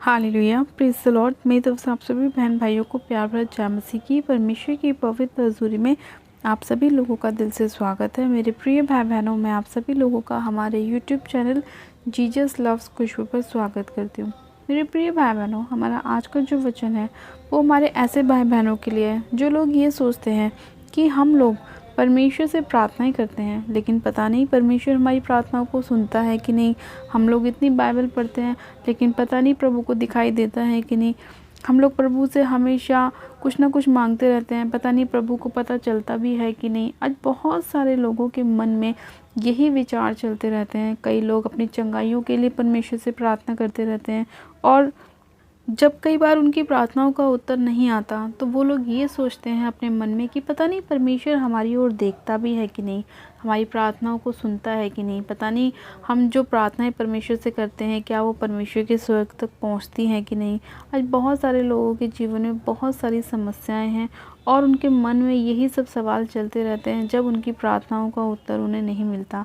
Hallelujah, praise the Lord. मेरी तरफ से आप सभी बहन भाइयों को प्यार भरा जय मसीह की परमेश्वर की पवित्र हज़ूरी में आप सभी लोगों का दिल से स्वागत है। मेरे प्रिय भाई बहनों, मैं आप सभी लोगों का हमारे यूट्यूब चैनल जीसस लव्स खुशबू पर स्वागत करती हूँ। मेरे प्रिय भाई बहनों, हमारा आज का जो वचन है वो हमारे ऐसे भाई बहनों के लिए है जो लोग ये सोचते हैं कि हम लोग परमेश्वर से प्रार्थनाएं करते हैं, लेकिन पता नहीं परमेश्वर हमारी प्रार्थनाओं को सुनता है कि नहीं। हम लोग इतनी बाइबल पढ़ते हैं, लेकिन पता नहीं प्रभु को दिखाई देता है कि नहीं। हम लोग प्रभु से हमेशा कुछ ना कुछ मांगते रहते हैं, पता नहीं प्रभु को पता चलता भी है कि नहीं। आज बहुत सारे लोगों के मन में यही विचार चलते रहते हैं। कई लोग अपनी चंगाइयों के लिए परमेश्वर से प्रार्थना करते रहते हैं, और जब कई बार उनकी प्रार्थनाओं का उत्तर नहीं आता तो वो लोग ये सोचते हैं अपने मन में कि पता नहीं परमेश्वर हमारी ओर देखता भी है कि नहीं, हमारी प्रार्थनाओं को सुनता है कि नहीं। पता नहीं हम जो प्रार्थनाएं परमेश्वर से करते हैं क्या वो परमेश्वर के स्वर्ग तक पहुंचती हैं कि नहीं। आज बहुत सारे लोगों के जीवन में बहुत सारी समस्याएं हैं और उनके मन में यही सब सवाल चलते रहते हैं जब उनकी प्रार्थनाओं का उत्तर उन्हें नहीं मिलता।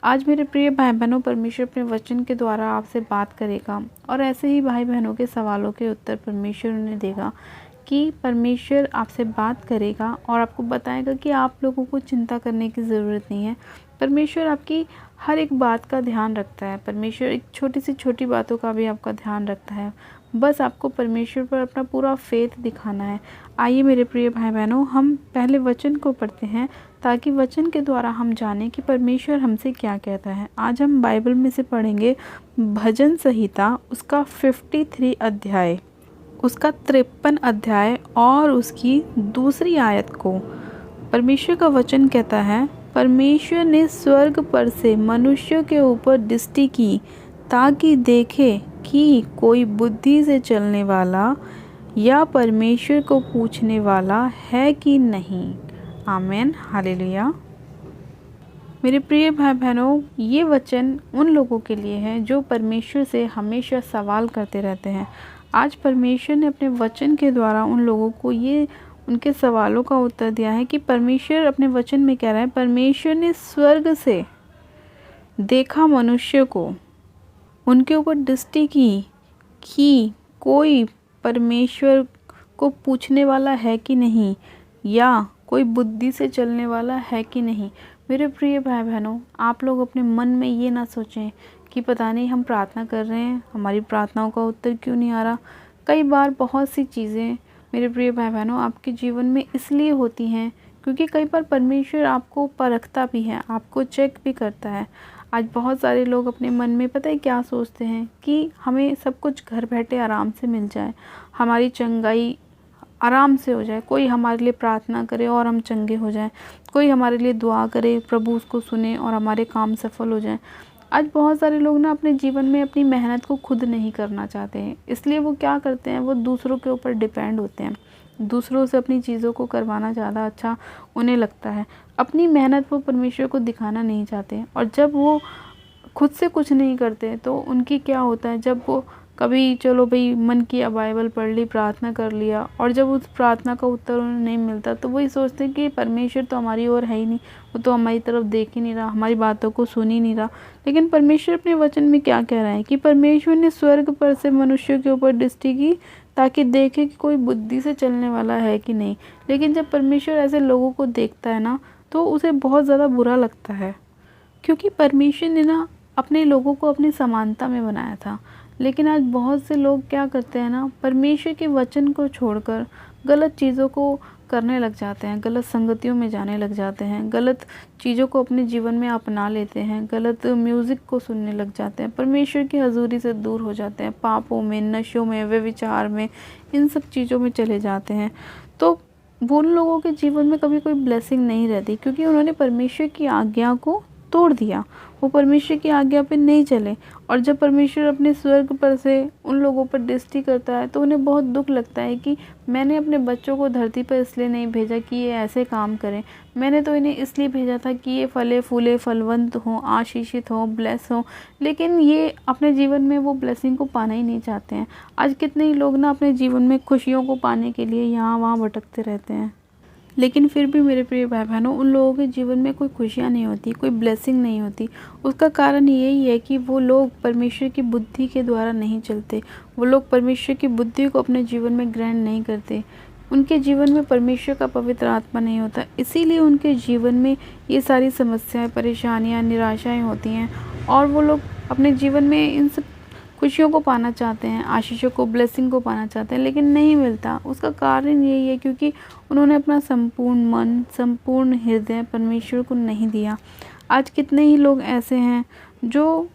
आज मेरे प्रिय भाई बहनों, परमेश्वर अपने वचन के द्वारा आपसे बात करेगा और ऐसे ही भाई बहनों के सवालों के उत्तर परमेश्वर उन्हें देगा। कि परमेश्वर आपसे बात करेगा और आपको बताएगा कि आप लोगों को चिंता करने की ज़रूरत नहीं है। परमेश्वर आपकी हर एक बात का ध्यान रखता है। परमेश्वर एक छोटी सी छोटी बातों का भी आपका ध्यान रखता है। बस आपको परमेश्वर पर अपना पूरा फेथ दिखाना है। आइए मेरे प्रिय भाई बहनों, हम पहले वचन को पढ़ते हैं ताकि वचन के द्वारा हम जानें कि परमेश्वर हमसे क्या कहता है। आज हम बाइबल में से पढ़ेंगे भजन संहिता, उसका 53 अध्याय, उसका 53 अध्याय और उसकी दूसरी आयत को। परमेश्वर का वचन कहता है, परमेश्वर ने स्वर्ग पर से मनुष्य के ऊपर दृष्टि की ताकि देखे कि कोई बुद्धि से चलने वाला या परमेश्वर को पूछने वाला है कि नहीं। आमीन, हालेलुया। मेरे प्रिय भाई बहनों, ये वचन उन लोगों के लिए है जो परमेश्वर से हमेशा सवाल करते रहते हैं। आज परमेश्वर ने अपने वचन के द्वारा उन लोगों को ये उनके सवालों का उत्तर दिया है कि परमेश्वर अपने वचन में कह रहा है, परमेश्वर ने स्वर्ग से देखा मनुष्य को, उनके ऊपर दृष्टि की कि कोई परमेश्वर को पूछने वाला है कि नहीं या कोई बुद्धि से चलने वाला है कि नहीं। मेरे प्रिय भाई बहनों, आप लोग अपने मन में ये ना सोचें कि पता नहीं हम प्रार्थना कर रहे हैं, हमारी प्रार्थनाओं का उत्तर क्यों नहीं आ रहा। कई बार बहुत सी चीज़ें मेरे प्रिय भाई बहनों आपके जीवन में इसलिए होती हैं क्योंकि कई बार परमेश्वर आपको परखता भी है, आपको चेक भी करता है। आज बहुत सारे लोग अपने मन में पता है क्या सोचते हैं कि हमें सब कुछ घर बैठे आराम से मिल जाए, हमारी चंगाई आराम से हो जाए, कोई हमारे लिए प्रार्थना करे और हम चंगे हो जाएं, कोई हमारे लिए दुआ करे, प्रभु उसको सुने और हमारे काम सफल हो जाएं। आज बहुत सारे लोग ना अपने जीवन में अपनी मेहनत को खुद नहीं करना चाहते हैं, इसलिए वो क्या करते हैं, वो दूसरों के ऊपर डिपेंड होते हैं। दूसरों से अपनी चीज़ों को करवाना ज़्यादा अच्छा उन्हें लगता है। अपनी मेहनत वो परमेश्वर को दिखाना नहीं चाहते, और जब वो खुद से कुछ नहीं करते तो उनकी क्या होता है, जब वो कभी चलो भाई मन किया बाइबल पढ़ ली, प्रार्थना कर लिया, और जब उस प्रार्थना का उत्तर उन्हें नहीं मिलता तो वही सोचते हैं कि परमेश्वर तो हमारी ओर है ही नहीं, वो तो हमारी तरफ देख ही नहीं रहा, हमारी बातों को सुन ही नहीं रहा। लेकिन परमेश्वर अपने वचन में क्या कह रहा है कि परमेश्वर ने स्वर्ग पर से मनुष्य के ऊपर दृष्टि की ताकि देखे कि कोई बुद्धि से चलने वाला है कि नहीं। लेकिन जब परमेश्वर ऐसे लोगों को देखता है ना तो उसे बहुत ज़्यादा बुरा लगता है, क्योंकि परमेश्वर ने ना अपने लोगों को अपनी समानता में बनाया था। लेकिन आज बहुत से लोग क्या करते हैं ना, परमेश्वर के वचन को छोड़कर गलत चीज़ों को करने लग जाते हैं, गलत संगतियों में जाने लग जाते हैं, गलत चीज़ों को अपने जीवन में अपना लेते हैं, गलत म्यूज़िक को सुनने लग जाते हैं, परमेश्वर की हजूरी से दूर हो जाते हैं, पापों में, नशों में, व्यभिचार में, इन सब चीज़ों में चले जाते हैं। तो वो उन लोगों के जीवन में कभी कोई ब्लेसिंग नहीं रहती, क्योंकि उन्होंने परमेश्वर की आज्ञा को तोड़ दिया, वो परमेश्वर की आज्ञा पे नहीं चले। और जब परमेश्वर अपने स्वर्ग पर से उन लोगों पर दृष्टि करता है तो उन्हें बहुत दुख लगता है कि मैंने अपने बच्चों को धरती पर इसलिए नहीं भेजा कि ये ऐसे काम करें, मैंने तो इन्हें इसलिए भेजा था कि ये फले फूले, फलवंत हों, आशीषित हों, ब्लेस हों। लेकिन ये अपने जीवन में वो ब्लेसिंग को पाना ही नहीं चाहते हैं। आज कितने ही लोग ना अपने जीवन में खुशियों को पाने के लिए यहाँ वहाँ भटकते रहते हैं। लेकिन फिर भी मेरे प्रिय भाई बहनों, उन लोगों के जीवन में कोई खुशियाँ नहीं होती, कोई ब्लेसिंग नहीं होती। उसका कारण यही है कि वो लोग परमेश्वर की बुद्धि के द्वारा नहीं चलते। वो लोग परमेश्वर की बुद्धि को अपने जीवन में ग्रहण नहीं करते। उनके जीवन में परमेश्वर का पवित्र आत्मा नहीं होता, इसीलिए उनके जीवन में ये सारी समस्याएं, परेशानियां, निराशाएं होती हैं। और वो लोग अपने जीवन में इन सब खुशियों को पाना चाहते हैं, आशीषों को, ब्लेसिंग को पाना चाहते हैं, लेकिन नहीं मिलता। उसका कारण यही है क्योंकि उन्होंने अपना संपूर्ण मन, संपूर्ण हृदय परमेश्वर को नहीं दिया। आज कितने ही लोग ऐसे हैं जो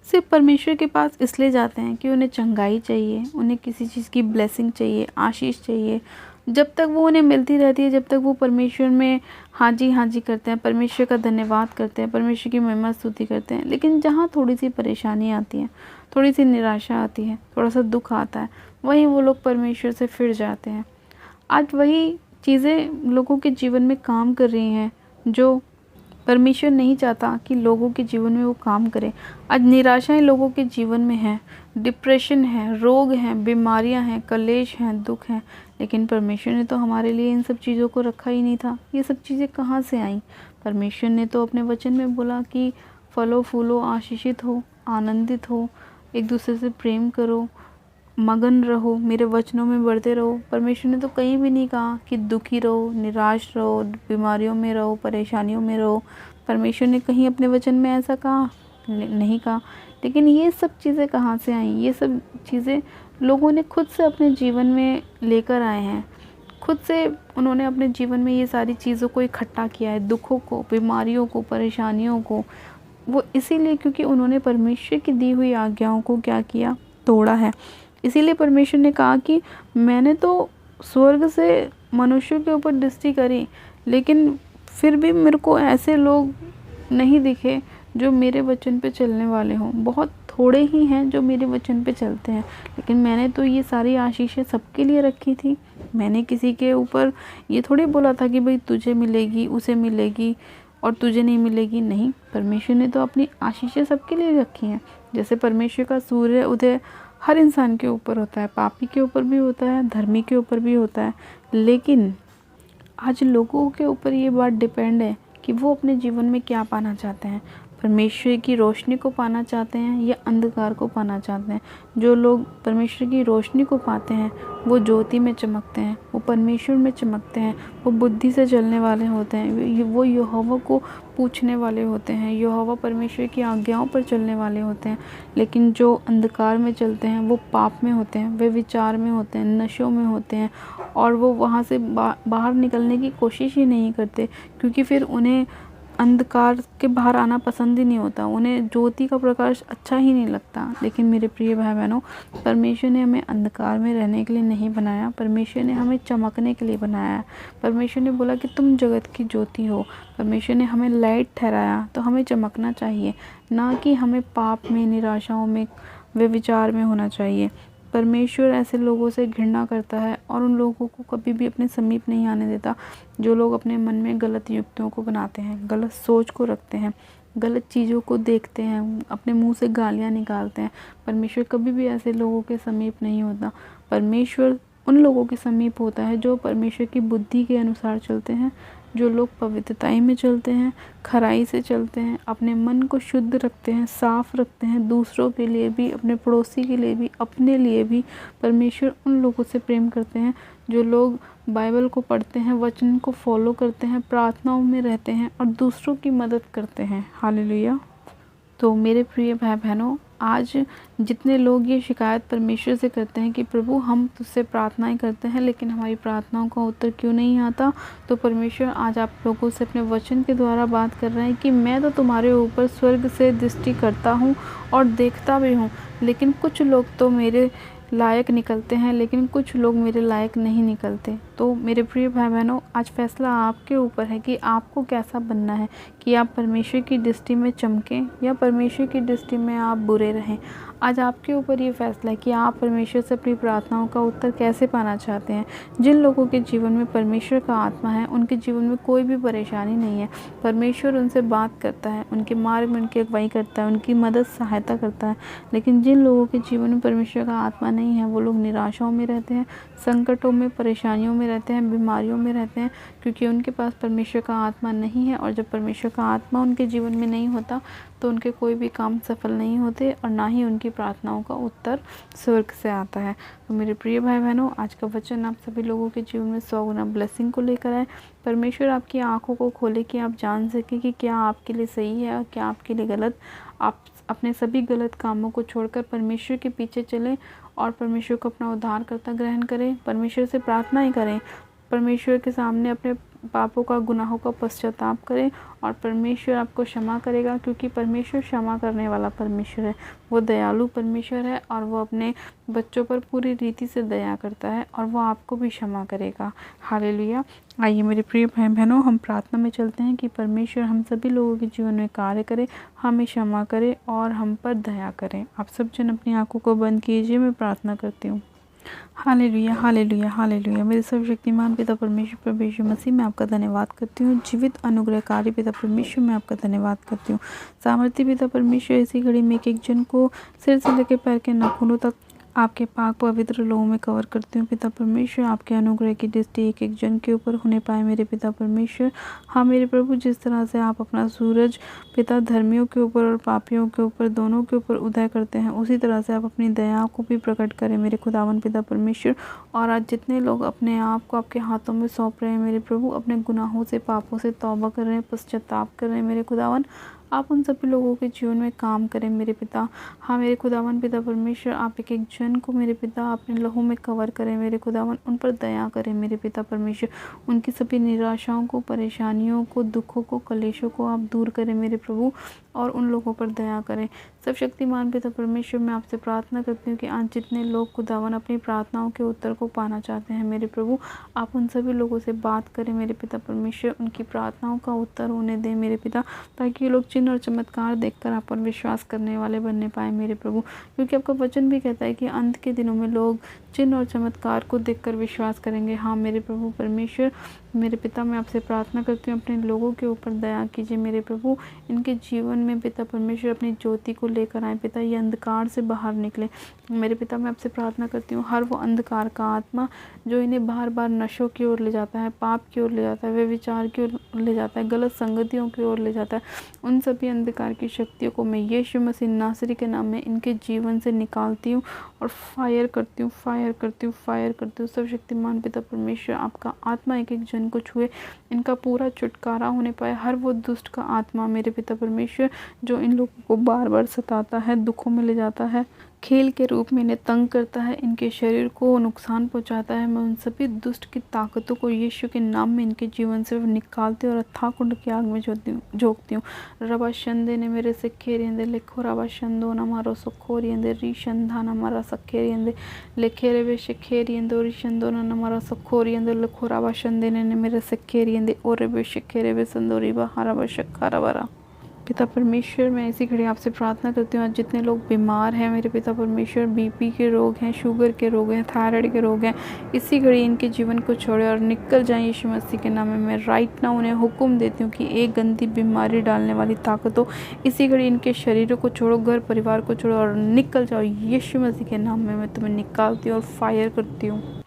सिर्फ परमेश्वर के पास इसलिए जाते हैं कि उन्हें चंगाई चाहिए, उन्हें किसी चीज़ की ब्लेसिंग चाहिए, आशीष चाहिए। जब तक वो उन्हें मिलती रहती है, जब तक वो परमेश्वर में हाँ जी करते हैं, परमेश्वर का धन्यवाद करते हैं, परमेश्वर की महिमा स्तुति करते हैं। लेकिन जहाँ थोड़ी सी परेशानी आती है, थोड़ी सी निराशा आती है, थोड़ा सा दुख आता है, वहीं वो लोग परमेश्वर से फिर जाते हैं। आज वही चीज़ें लोगों के जीवन में काम कर रही हैं जो परमेश्वर नहीं चाहता कि लोगों के जीवन में वो काम करे। आज निराशाएं लोगों के जीवन में है, डिप्रेशन है, रोग हैं, बीमारियां हैं, कलेश हैं, दुख हैं। लेकिन परमेश्वर ने तो हमारे लिए इन सब चीज़ों को रखा ही नहीं था। ये सब चीज़ें कहाँ से आईं? परमेश्वर ने तो अपने वचन में बोला कि फलो फूलो, आशीषित हो, आनंदित हो, एक दूसरे से प्रेम करो, मगन रहो, मेरे वचनों में बढ़ते रहो। परमेश्वर ने तो कहीं भी नहीं कहा कि दुखी रहो, निराश रहो, बीमारियों में रहो, परेशानियों में रहो। परमेश्वर ने कहीं अपने वचन में ऐसा कहा नहीं कहा। लेकिन ये सब चीज़ें कहाँ से आई? ये सब चीज़ें लोगों ने खुद से अपने जीवन में लेकर आए हैं। खुद से उन्होंने अपने जीवन में ये सारी चीज़ों को इकट्ठा किया है, दुखों को, बीमारियों को, परेशानियों को। वो इसीलिए क्योंकि उन्होंने परमेश्वर की दी हुई आज्ञाओं को क्या किया? तोड़ा है। इसीलिए परमेश्वर ने कहा कि मैंने तो स्वर्ग से मनुष्यों के ऊपर दृष्टि करी, लेकिन फिर भी मेरे को ऐसे लोग नहीं दिखे जो मेरे वचन पे चलने वाले हों। बहुत थोड़े ही हैं जो मेरे वचन पे चलते हैं। लेकिन मैंने तो ये सारी आशीषें सबके लिए रखी थी। मैंने किसी के ऊपर ये थोड़ी बोला था कि भाई तुझे मिलेगी, उसे मिलेगी और तुझे नहीं मिलेगी। नहीं, परमेश्वर ने तो अपनी आशीषें सबके लिए रखी हैं। जैसे परमेश्वर का सूर्य उदय हर इंसान के ऊपर होता है, पापी के ऊपर भी होता है, धर्मी के ऊपर भी होता है। लेकिन आज लोगों के ऊपर ये बात डिपेंड है कि वो अपने जीवन में क्या पाना चाहते हैं। परमेश्वर की रोशनी को पाना चाहते हैं या अंधकार को पाना चाहते हैं। जो लोग परमेश्वर की रोशनी को पाते हैं वो ज्योति में चमकते हैं, वो परमेश्वर में चमकते हैं, वो बुद्धि से चलने वाले होते हैं, वो यहोवा को पूछने वाले होते हैं, यहोवा परमेश्वर की आज्ञाओं पर चलने वाले होते हैं। लेकिन जो अंधकार में चलते हैं वो पाप में होते हैं, वे विचार में होते हैं, नशों में होते हैं और वो वहाँ से बाहर निकलने की कोशिश ही नहीं करते, क्योंकि फिर उन्हें अंधकार के बाहर आना पसंद ही नहीं होता, उन्हें ज्योति का प्रकाश अच्छा ही नहीं लगता। लेकिन मेरे प्रिय भाई बहनों, परमेश्वर ने हमें अंधकार में रहने के लिए नहीं बनाया, परमेश्वर ने हमें चमकने के लिए बनाया है। परमेश्वर ने बोला कि तुम जगत की ज्योति हो। परमेश्वर ने हमें लाइट ठहराया, तो हमें चमकना चाहिए, ना कि हमें पाप में, निराशाओं में, व्यभिचार में होना चाहिए। परमेश्वर ऐसे लोगों से घृणा करता है और उन लोगों को कभी भी अपने समीप नहीं आने देता जो लोग अपने मन में गलत युक्तियों को बनाते हैं, गलत सोच को रखते हैं, गलत चीज़ों को देखते हैं, अपने मुंह से गालियाँ निकालते हैं। परमेश्वर कभी भी ऐसे लोगों के समीप नहीं होता। परमेश्वर उन लोगों के समीप होता है जो परमेश्वर की बुद्धि के अनुसार चलते हैं, जो लोग पवित्रताई में चलते हैं, खराई से चलते हैं, अपने मन को शुद्ध रखते हैं, साफ रखते हैं, दूसरों के लिए भी, अपने पड़ोसी के लिए भी, अपने लिए भी। परमेश्वर उन लोगों से प्रेम करते हैं जो लोग बाइबल को पढ़ते हैं, वचन को फॉलो करते हैं, प्रार्थनाओं में रहते हैं और दूसरों की मदद करते हैं। हालेलुया। तो मेरे प्रिय भाई बहनों, आज जितने लोग ये शिकायत परमेश्वर से करते हैं कि प्रभु हम तुझसे प्रार्थनाएं करते हैं लेकिन हमारी प्रार्थनाओं का उत्तर क्यों नहीं आता, तो परमेश्वर आज आप लोगों से अपने वचन के द्वारा बात कर रहे हैं कि मैं तो तुम्हारे ऊपर स्वर्ग से दृष्टि करता हूँ और देखता भी हूँ, लेकिन कुछ लोग तो मेरे लायक निकलते हैं लेकिन कुछ लोग मेरे लायक नहीं निकलते। तो मेरे प्रिय भाई बहनों, आज फैसला आपके ऊपर है कि आपको कैसा बनना है, कि आप परमेश्वर की दृष्टि में चमकें या परमेश्वर की दृष्टि में आप बुरे रहें। आज आपके ऊपर ये फैसला है कि आप परमेश्वर से अपनी प्रार्थनाओं का उत्तर कैसे पाना चाहते हैं। जिन लोगों के जीवन में परमेश्वर का आत्मा है, उनके जीवन में कोई भी परेशानी नहीं है। परमेश्वर उनसे बात करता है, उनके मार्ग में उनकी अगुवाई करता है, उनकी मदद सहायता करता है। लेकिन जिन लोगों के जीवन में परमेश्वर का आत्मा नहीं है, वो लोग निराशाओं में रहते हैं, संकटों में, परेशानियों में रहते हैं, बीमारियों में रहते हैं, क्योंकि उनके पास परमेश्वर का आत्मा नहीं है। और जब परमेश्वर का आत्मा उनके जीवन में नहीं होता तो उनके कोई भी काम सफल नहीं होते और ना ही उनकी प्रार्थनाओं का उत्तर स्वर्ग से आता है। तो मेरे प्रिय भाई बहनों, आज का वचन आप सभी लोगों के जीवन में 100 गुना ब्लेसिंग को लेकर आए। परमेश्वर आपकी आंखों को खोले कि आप जान सकें कि क्या आपके लिए सही है और क्या आपके लिए गलत। आप अपने सभी गलत कामों को छोड़कर परमेश्वर के पीछे चलें और परमेश्वर को अपना उद्धारकर्ता ग्रहण करें। परमेश्वर से प्रार्थनाएं करें, परमेश्वर के सामने अपने पापों का, गुनाहों का पश्चाताप करें और परमेश्वर आपको क्षमा करेगा, क्योंकि परमेश्वर क्षमा करने वाला परमेश्वर है। वो दयालु परमेश्वर है और वो अपने बच्चों पर पूरी रीति से दया करता है और वो आपको भी क्षमा करेगा। हालेलुया। आइए मेरे प्रिय भाई बहनों, हम प्रार्थना में चलते हैं कि परमेश्वर हम सभी लोगों के जीवन में कार्य करे, हमें क्षमा करे और हम पर दया करें। आप सब जन अपनी आंखों को बंद कीजिए, मैं प्रार्थना करती हूँ। Hallelujah, hallelujah, hallelujah. मेरे सर्वशक्तिमान पिता परमेश्वर प्रभु यीशु मसीह, मैं आपका धन्यवाद करती हूँ। जीवित अनुग्रहकारी पिता परमेश्वर, मैं आपका धन्यवाद करती हूँ। सामर्थी पिता परमेश्वर, ऐसी घड़ी में एक जन को सिर से लेकर पैर के नाखूनों तक आपके पाक पवित्र लोगों में कवर करती हूँ। पिता परमेश्वर, आपके अनुग्रह की दृष्टि एक एक जन के ऊपर होने पाए मेरे पिता परमेश्वर। हाँ मेरे प्रभु, जिस तरह से आप अपना सूरज पिता धर्मियों के ऊपर और पापियों के ऊपर, दोनों के ऊपर उदय करते हैं, उसी तरह से आप अपनी दया को भी प्रकट करें मेरे खुदावन पिता परमेश्वर। और आज जितने लोग अपने आप को आपके हाथों में सौंप रहे हैं मेरे प्रभु, अपने गुनाहों से, पापों से तौबा कर रहे हैं, पश्चाताप कर रहे हैं मेरे खुदावन, आप उन सभी लोगों के जीवन में काम करें मेरे पिता। हाँ मेरे खुदावन पिता परमेश्वर, आप एक एक जन को मेरे पिता अपने लहू में कवर करें मेरे खुदावन, उन पर दया करें मेरे पिता परमेश्वर। उनकी सभी निराशाओं को, परेशानियों को, दुखों को, कलेशों को आप दूर करें मेरे प्रभु और उन लोगों पर दया करें। सब शक्तिमान पिता परमेश्वर, मैं आपसे प्रार्थना करती हूँ कि आज जितने लोग खुदावन अपनी प्रार्थनाओं के उत्तर को पाना चाहते हैं मेरे प्रभु, आप उन सभी लोगों से बात करें मेरे पिता परमेश्वर, उनकी प्रार्थनाओं का उत्तर होने दें मेरे पिता, ताकि ये लोग चिन्ह और चमत्कार देखकर आप पर विश्वास करने वाले बनने पाए मेरे प्रभु। क्योंकि आपका वचन भी कहता है कि अंत के दिनों में लोग चिन्ह और चमत्कार को देखकर विश्वास करेंगे। हाँ मेरे प्रभु परमेश्वर, मेरे पिता, मैं आपसे प्रार्थना करती हूँ अपने लोगों के ऊपर दया कीजिए मेरे प्रभु। इनके जीवन में पिता परमेश्वर अपनी ज्योति को लेकर आए पिता, ये अंधकार से बाहर निकले मेरे पिता। मैं आपसे प्रार्थना करती हूँ हर वो अंधकार का आत्मा जो इन्हें बार बार नशों की ओर ले जाता है, पाप की ओर ले जाता है, व्यभिचार की ओर ले जाता है, गलत संगतियों की ओर ले जाता है, उन सभी अंधकार की शक्तियों को मैं यीशु मसीह नासरी के नाम में इनके जीवन से निकालती हूँ और फायर करती हूँ, फायर करती हूँ, फायर करती हूँ। सर्वशक्तिमान पिता परमेश्वर, आपका आत्मा एक एक जन को छुए, इनका पूरा छुटकारा होने पाए। हर वो दुष्ट का आत्मा मेरे पिता परमेश्वर जो इन लोगों को बार बार सताता है, दुखों में ले जाता है, खेल के रूप में इन्हें तंग करता है, इनके शरीर को नुकसान पहुंचाता है, मैं उन सभी दुष्ट की ताकतों को यीशु के नाम में इनके जीवन से निकालती हूँ और अथाह कुंड की आग में झोंकती हूँ। रबा शंदे ने मेरे से खेरियंदे लिखो, रबा शंदो न मारो सखोरियंदे री शंधा न मारा सखेरियंदे लिखे रे वे शेखेरियंदो री शंदो न मारा सखोरियंदे लिखो, रबा शंदे ने मेरे से खेरियंदे और वे शेखेरे वे संदोरी बहारा व शक्कारा बरा। पिता परमेश्वर, मैं इसी घड़ी आपसे प्रार्थना करती हूँ आज जितने लोग बीमार हैं मेरे पिता परमेश्वर, बीपी के रोग हैं, शुगर के रोग हैं, थायराइड के रोग हैं, इसी घड़ी इनके जीवन को छोड़े और निकल जाएं यीशु मसीह के नाम में। मैं राइट नाउ उन्हें हुक्म देती हूँ कि एक गंदी बीमारी डालने वाली ताकतों, इसी घड़ी इनके शरीरों को छोड़ो, घर परिवार को छोड़ो और निकल जाओ यीशु मसीह के नाम में। मैं तुम्हें निकालती हूँ और फायर करती हूँ।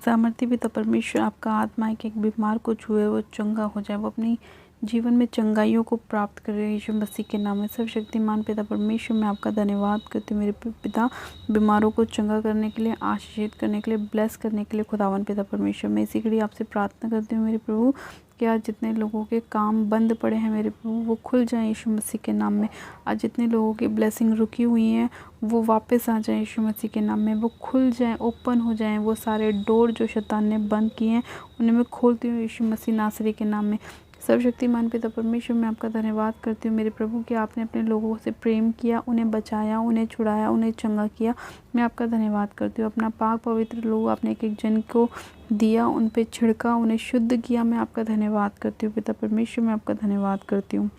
सामर्थ्य पिता परमेश्वर, आपका आत्मा एक बीमार को छुए, वो चंगा हो जाए, वो अपनी जीवन में चंगाइयों को प्राप्त करे यीशु मसीह के नाम में। सर्वशक्तिमान पिता परमेश्वर, मैं आपका धन्यवाद करती हूँ मेरे पिता, बीमारों को चंगा करने के लिए, आशीषित करने के लिए, ब्लेस करने के लिए खुदावन पिता परमेश्वर। मैं इसी घड़ी आपसे प्रार्थना करती हूँ मेरे प्रभु कि आज जितने लोगों के काम बंद पड़े हैं मेरे प्रभु, वो खुल जाएं यीशु मसीह के नाम में। आज जितने लोगों की ब्लेसिंग रुकी हुई हैं वो वापस आ जाएं यीशु मसीह के नाम में, वो खुल जाएं, ओपन हो जाएं। वो सारे डोर जो शैतान ने बंद किए हैं उन्हें मैं खोलती हूँ यीशु मसीह नासरी के नाम में। सर्वशक्तिमान पिता परमेश्वर, मैं आपका धन्यवाद करती हूँ मेरे प्रभु कि आपने अपने लोगों से प्रेम किया, उन्हें बचाया, उन्हें छुड़ाया, उन्हें चंगा किया। मैं आपका धन्यवाद करती हूँ। अपना पाक पवित्र लोग आपने एक एक जन को दिया, उन पे छिड़का, उन्हें शुद्ध किया। मैं आपका धन्यवाद करती हूँ पिता परमेश्वर, मैं आपका धन्यवाद करती हूँ।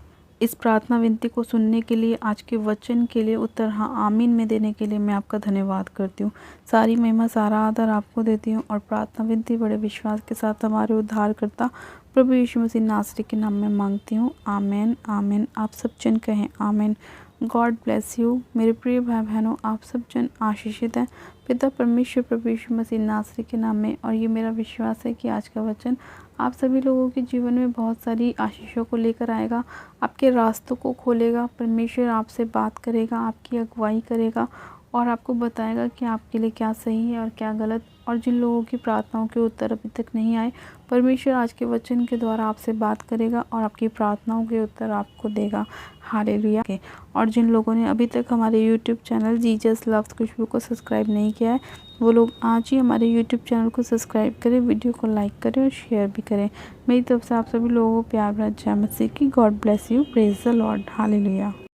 इस प्रार्थना विनती को सुनने के लिए, आज के वचन के लिए उत्तर हाँ आमीन में देने के लिए मैं आपका धन्यवाद करती हूँ। सारी महिमा सारा आदर आपको देती हूँ और प्रार्थना विनती बड़े विश्वास के साथ हमारे उद्धारकर्ता प्रभु यीशु मसीह नासरी के नाम में मांगती हूँ। आमीन आमीन। आप सब जन कहें आमीन। God bless you. मेरे प्रिय भाई बहनों, आप सब जन आशीषित हैं पिता परमेश्वर प्रभु यीशु मसीह नासरी के नाम में। और ये मेरा विश्वास है कि आज का वचन आप सभी लोगों के जीवन में बहुत सारी आशीषों को लेकर आएगा, आपके रास्तों को खोलेगा। परमेश्वर आपसे बात करेगा, आपकी अगुवाई करेगा और आपको बताएगा कि आपके लिए क्या सही है और क्या गलत। और जिन लोगों की प्रार्थनाओं के उत्तर अभी तक नहीं आए, परमेश्वर आज के वचन के द्वारा आपसे बात करेगा और आपकी प्रार्थनाओं के उत्तर आपको देगा। हालेलुया। और जिन लोगों ने अभी तक हमारे यूट्यूब चैनल जीसस लव्स खुशबू को सब्सक्राइब नहीं किया है, वो लोग आज ही हमारे यूट्यूब चैनल को सब्सक्राइब करें, वीडियो को लाइक करें और शेयर भी करें। मेरी तरफ से आप सभी लोगों को प्यार भरा जय मसीह की। God bless you. Praise the Lord. Hallelujah.